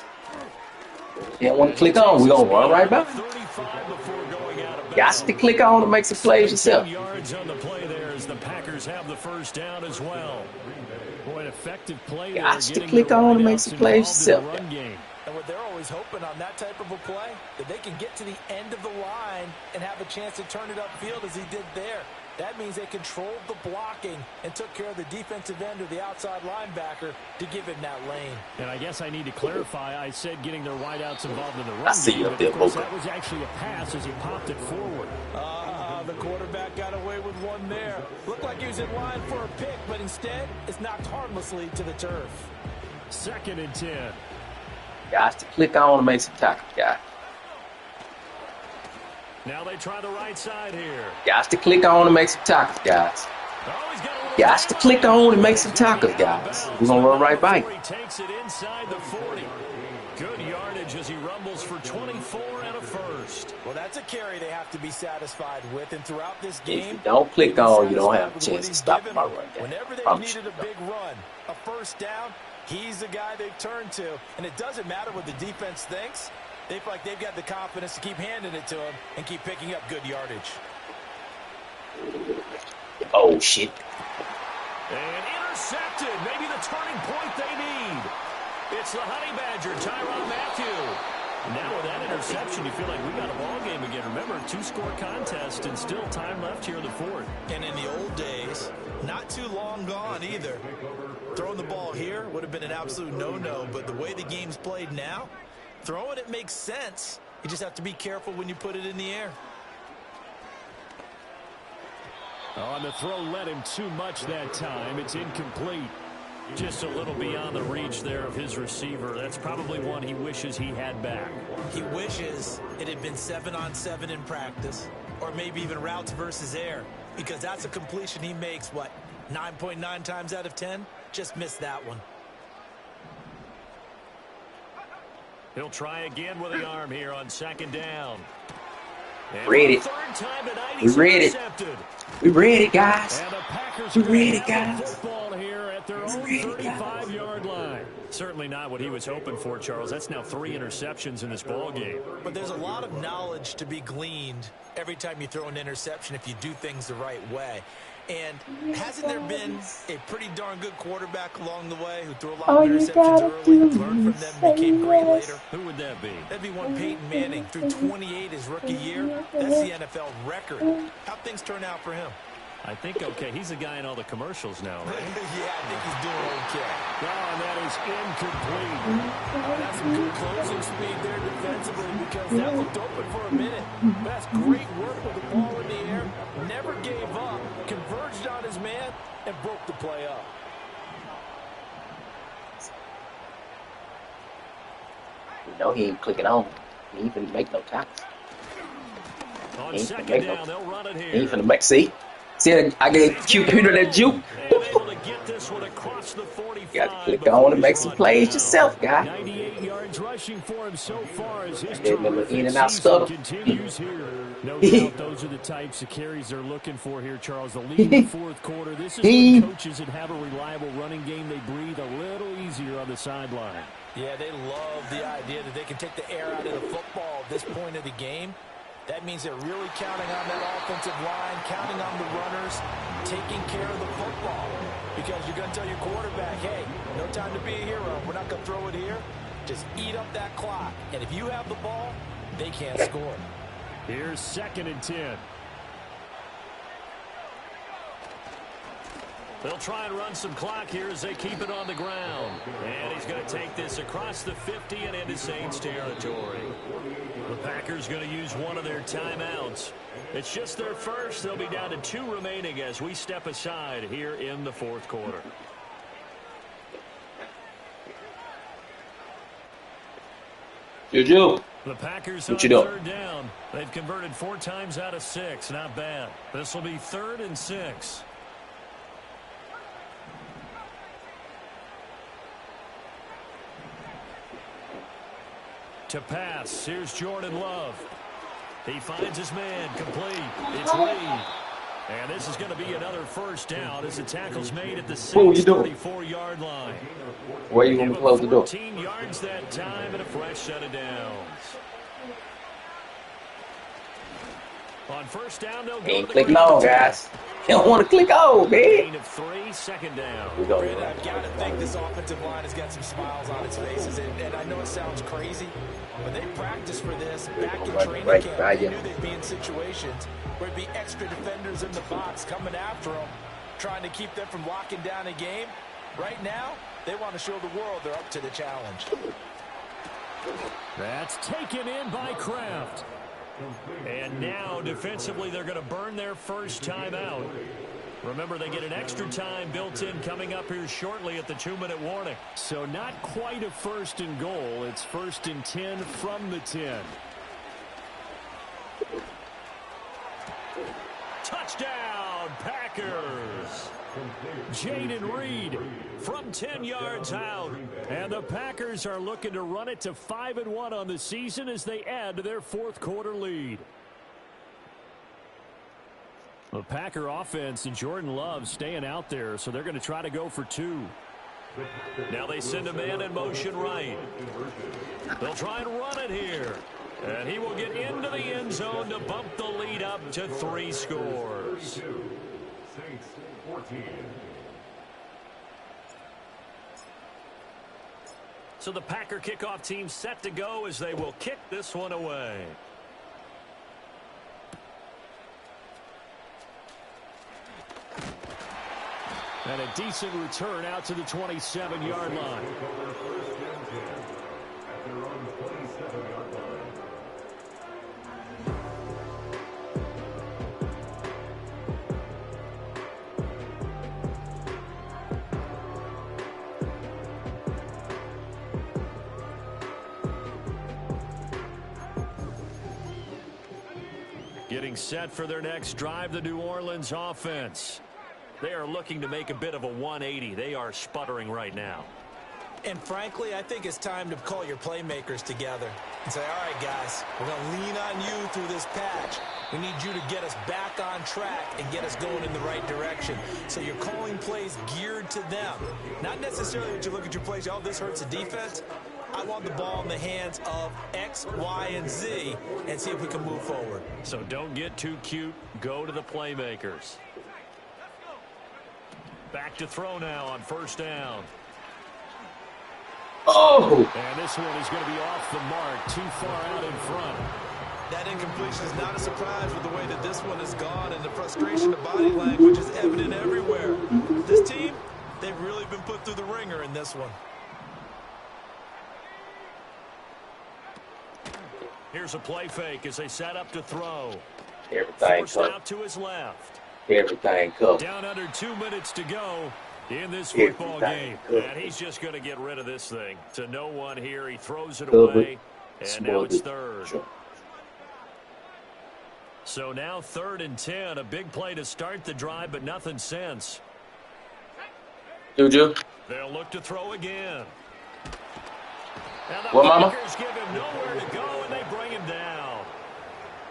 S3: You don't want to click on. We're going to run right back.
S1: 35 before going out of
S3: Got to click on to make some plays yourself.
S1: 10 yards on the play there as the Packers have the 1st down as well. Boy, an effective play there.
S3: Got to click on to make some plays yourself.
S2: And what they're always hoping on that type of a play, that they can get to the end of the line and have a chance to turn it upfield as he did there. That means they controlled the blocking and took care of the defensive end or the outside linebacker to give him that lane.
S1: And I guess I need to clarify, I said getting their wideouts involved in the run
S3: I see you
S1: game,
S3: up
S1: but
S3: there,
S1: of course
S3: Boca.
S1: that was actually a pass as he popped it forward.
S2: The quarterback got away with one there. Looked like he was in line for a pick, but instead it's knocked harmlessly to the turf.
S1: 2nd and 10.
S3: Got to click on to make some tackles, guys.
S1: Now they try the right side here.
S3: Got to click on to make some tackles, guys.
S1: Oh, he's got a
S3: Got to click on and make some tackles, guys. We're going to run right by.
S1: He takes it inside the 40. Good yardage as he rumbles for 24 and a 1st.
S2: Well, that's a carry they have to be satisfied with, and throughout this
S3: If
S2: game,
S3: you don't click on, you don't have a
S2: satisfied with
S3: chance
S2: what
S3: to
S2: he's
S3: stop
S2: given.
S3: my run game.
S2: Whenever they
S3: Promise
S2: needed
S3: you.
S2: a big run, a 1st down, he's the guy they've turned to. And it doesn't matter what the defense thinks. They feel like they've got the confidence to keep handing it to him and keep picking up good yardage.
S3: Oh, shit.
S1: And intercepted. Maybe the turning point they need. It's the Honey Badger, Tyrann Mathieu. Now with that interception, you feel like we got a ball game again. Remember, 2-score contest and still time left here in the fourth.
S2: And in the old days, not too long gone either. Throwing the ball here would have been an absolute no-no, but the way the game's played now, throwing it makes sense. You just have to be careful when you put it in the air.
S1: Oh, and the throw led him too much that time. It's incomplete. Just a little beyond the reach there of his receiver. That's probably one he wishes he had back.
S2: He wishes it had been 7-on-7 in practice, or maybe even routes versus air, because that's a completion he makes, what, 9.9 times out of 10? Just missed that one.
S1: He'll try again with the arm here on second down.
S3: Read it. We read it. We read it, guys.
S1: And the Packers
S3: we read it, guys.
S1: Football here at their own 35-yard line. Certainly not what he was hoping for, Charles. That's now 3 interceptions in this ball game.
S2: But there's a lot of knowledge to be gleaned every time you throw an interception if you do things the right way. And hasn't there been a pretty darn good quarterback along the way who threw a lot of interceptions early, learned from them, became great later?
S1: Who would that be?
S2: That'd be one Peyton Manning. Threw 28 his rookie year. That's the NFL record. How'd things turn out for him?
S1: I think okay. He's the guy in all the commercials now, right?
S2: Yeah, I think he's doing okay.
S1: Oh, and that is incomplete.
S4: That's some good closing speed there defensively because that looked open for a minute. That's great work with the ball in the air. Never gave up. Converged on his man and broke the play up.
S3: You know he ain't clicking on. He ain't finna make no tackles.
S1: On second down, they'll run it here.
S3: He ain't finna make. See, I gave Computer that juke.
S1: Able to get this one across the 45.
S3: You got to click on and make some plays yourself, guy.
S1: 98 yards rushing for him so far as his
S3: in and out stuff.
S1: Continues here. No doubt those are the types of carries they're looking for here, Charles. The lead in the fourth quarter. This is where coaches that have a reliable running game, they breathe a little easier on the sideline.
S2: Yeah, they love the idea that they can take the air out of the football at this point of the game. That means they're really counting on that offensive line, counting on the runners, taking care of the football. Because you're going to tell your quarterback, hey, no time to be a hero. We're not going to throw it here. Just eat up that clock. And if you have the ball, they can't score.
S1: Here's 2nd and 10. They'll try and run some clock here as they keep it on the ground. And he's going to take this across the 50 and into Saints territory. The Packers going to use one of their timeouts. It's just their first. They'll be down to 2 remaining as we step aside here in the fourth quarter.
S3: Juju.
S1: The Packers
S3: what
S1: on
S3: you doing?
S1: 3rd down. They've converted 4 times out of 6. Not bad. This will be 3rd and 6. To pass, here's Jordan Love. He finds his man, complete. It's Lee. And this is going to be another first down as the tackle's made at the 34-yard line.
S3: Where you going to close the door?
S1: 14 yards that time and a fresh set of downs. On first down, they'll go
S3: ain't clicking on, guys. You don't want to click on, man.
S1: Gain of 3, 2nd down.
S2: Brandon, I've got to think this offensive line has got some smiles on its faces, and I know it sounds crazy, but they practiced for this back in training camp. They knew they'd be in situations where there'd be extra defenders in the box coming after them, trying to keep them from locking down a game. Right now, they want to show the world they're up to the challenge.
S1: That's taken in by Kraft. And now, defensively, they're going to burn their first time out. Remember, they get an extra time built in coming up here shortly at the 2-minute warning. So not quite a 1st and goal. It's 1st and 10 from the 10. Touchdown, Packers! Jayden Reed from 10 yards out. And the Packers are looking to run it to 5-1 on the season as they add to their fourth quarter lead. The Packer offense and Jordan Love staying out there, so they're going to try to go for 2. Now they send a man in motion right. They'll try and run it here. And he will get into the end zone to bump the lead up to 3 scores. So the Packer kickoff team set to go as they will kick this one away. And a decent return out to the 27-yard line. Getting set for their next drive, the New Orleans offense. They are looking to make a bit of a 180. They are sputtering right now.
S2: And frankly, I think it's time to call your playmakers together and say, all right, guys, we're going to lean on you through this patch. We need you to get us back on track and get us going in the right direction. So you're calling plays geared to them. Not necessarily that you look at your plays, oh, this hurts the defense. I want the ball in the hands of X, Y, and Z and see if we can move forward.
S1: So don't get too cute. Go to the playmakers. Back to throw now on first down.
S3: Oh!
S1: And this one is going to be off the mark, too far out in front.
S2: That incompletion is not a surprise with the way that this one has gone, and the frustration of body language is evident everywhere. This team, they've really been put through the ringer in this one.
S1: Here's a play fake as they set up to throw.
S3: Everything
S1: Forced out to his left.
S3: Everything covered.
S1: Down under 2 minutes to go in this football game. And he's just going to get rid of this thing. To no one here. He throws it away. And now it's third. So now 3rd and 10. A big play to start the drive, but nothing since.
S3: Juju.
S1: They'll look to throw again. And the
S3: Mama?
S1: Packers give him nowhere to go, and they bring him down.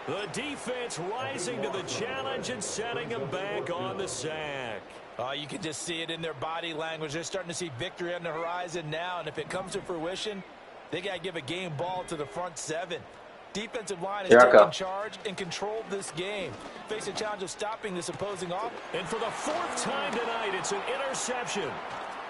S1: The defense rising to the challenge and setting him back on the sack.
S2: You can just see it in their body language. They're starting to see victory on the horizon now, and if it comes to fruition, they got to give a game ball to the front 7. Defensive line has taken charge and controlled this game. Face a challenge of stopping this opposing offense.
S1: And for the 4th time tonight, it's an interception.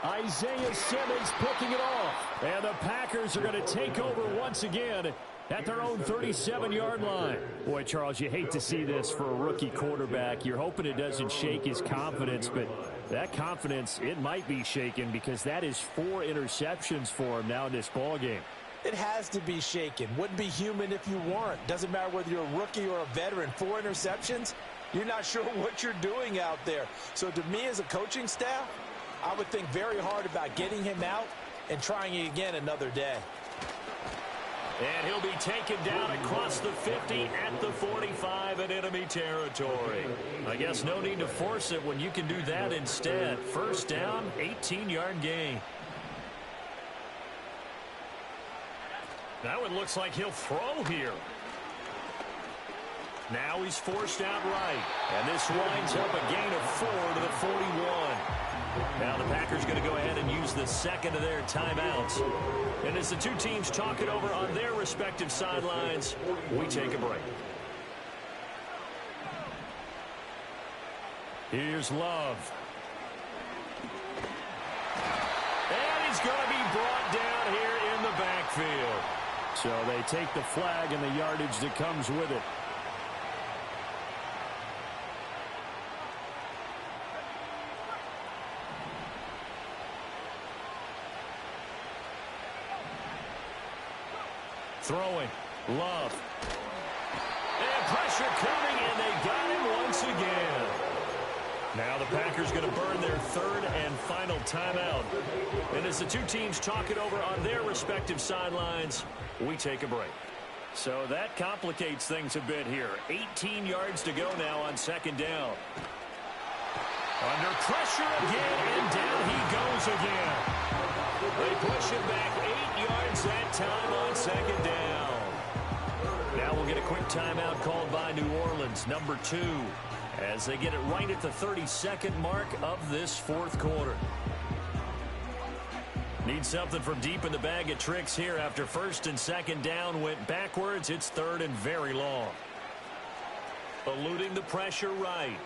S1: Isaiah Simmons picking it off. And the Packers are going to take over once again at their own 37-yard line. Boy, Charles, you hate to see this for a rookie quarterback. You're hoping it doesn't shake his confidence, but that confidence, it might be shaken because that is 4 interceptions for him now in this ballgame.
S2: It has to be shaken. Wouldn't be human if you weren't. Doesn't matter whether you're a rookie or a veteran. 4 interceptions, you're not sure what you're doing out there. So to me as a coaching staff, I would think very hard about getting him out and trying it again another day.
S1: And he'll be taken down across the 50 at the 45 in enemy territory. I guess no need to force it when you can do that instead. First down, 18-yard gain. Now it looks like he'll throw here. Now he's forced out right. And this winds up a gain of 4 to the 41. Now the Packers going to go ahead and use the second of their timeouts. And as the two teams talk it over on their respective sidelines, we take a break. Here's Love. And he's going to be brought down here in the backfield. So they take the flag and the yardage that comes with it. Throwing. Love. And pressure coming, and they got him once again. Now the Packers going to burn their 3rd and final timeout. And as the two teams talk it over on their respective sidelines, we take a break. So that complicates things a bit here. 18 yards to go now on 2nd down. Under pressure again, and down he goes again. They push him back 8 yards that time on 2nd down. Now we'll get a quick timeout called by New Orleans, number 2, as they get it right at the 32nd mark of this 4th quarter. Need something from deep in the bag of tricks here after 1st and 2nd down went backwards. It's 3rd and very long. Eluding the pressure right.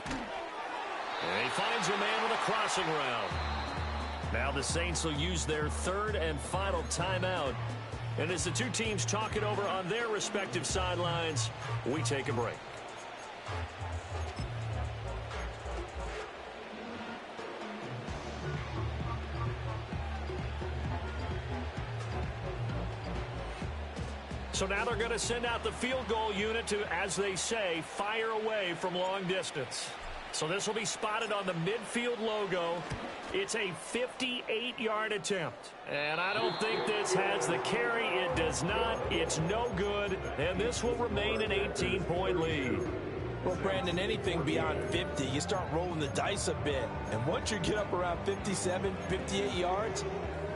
S1: And he finds a man with a crossing route. Now the Saints will use their third and final timeout. And as the two teams talk it over on their respective sidelines, we take a break. So now they're going to send out the field goal unit to, as they say, fire away from long distance. So this will be spotted on the midfield logo. It's a 58-yard attempt. And I don't think this has the carry. It does not. It's no good. And this will remain an 18-point lead.
S4: Well, Brandon, anything beyond 50, you start rolling the dice a bit. And once you get up around 57, 58 yards,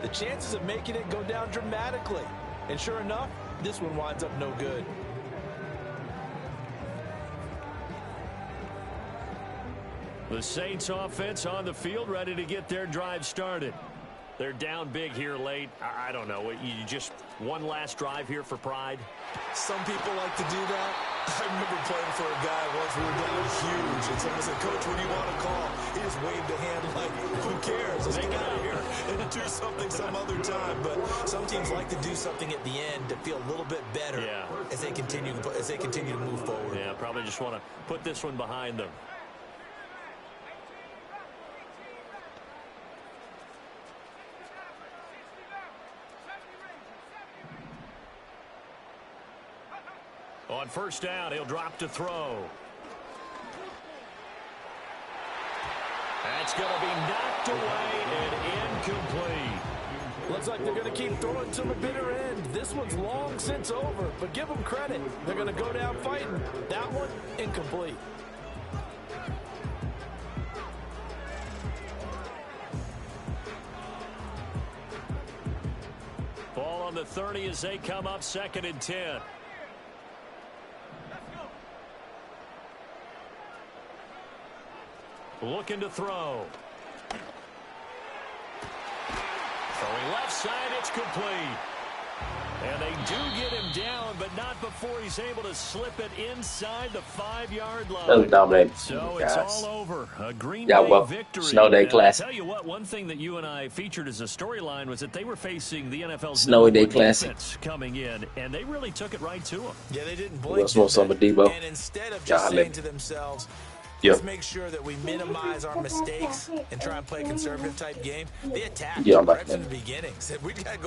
S4: the chances of making it go down dramatically. And sure enough, this one winds up no good.
S1: The Saints offense on the field, ready to get their drive started. They're down big here late. I don't know. You just one last drive here for pride?
S2: Some people like to do that. I remember playing for a guy once. We were down huge, and someone said, "Coach, what do you want to call?" He just waved a hand like, "Who cares? Let's get out of here and do something some other time." But some teams like to do something at the end to feel a little bit better as they continue to move forward.
S1: Yeah, probably just want to put this one behind them. On first down, he'll drop to throw. That's going to be knocked away and incomplete.
S4: Looks like they're going to keep throwing to the bitter end. This one's long since over, but give them credit. They're going to go down fighting. That one, incomplete.
S1: Ball on the 30 as they come up 2nd and 10. Looking to throw. Throwing left side, it's complete. And they do get him down, but not before he's able to slip it inside the 5-yard line.
S3: That was dominating.
S1: So it's all over. A Green
S3: Yeah,
S1: Bay
S3: well,
S1: victory.
S3: Snow Day Classic.
S1: I'll tell you what, one thing that you and I featured as a storyline was that they were facing the NFL's
S3: Snowy Day
S1: number one
S3: Classic
S1: defense coming in, and they really took it right to them.
S2: Yeah, they didn't
S3: Let's
S2: blink.
S3: smoke some of Debo.
S2: And instead of just saying to themselves, let's make sure that we minimize our mistakes and try and play a conservative type game, they attacked right from the beginning. Said, we got to go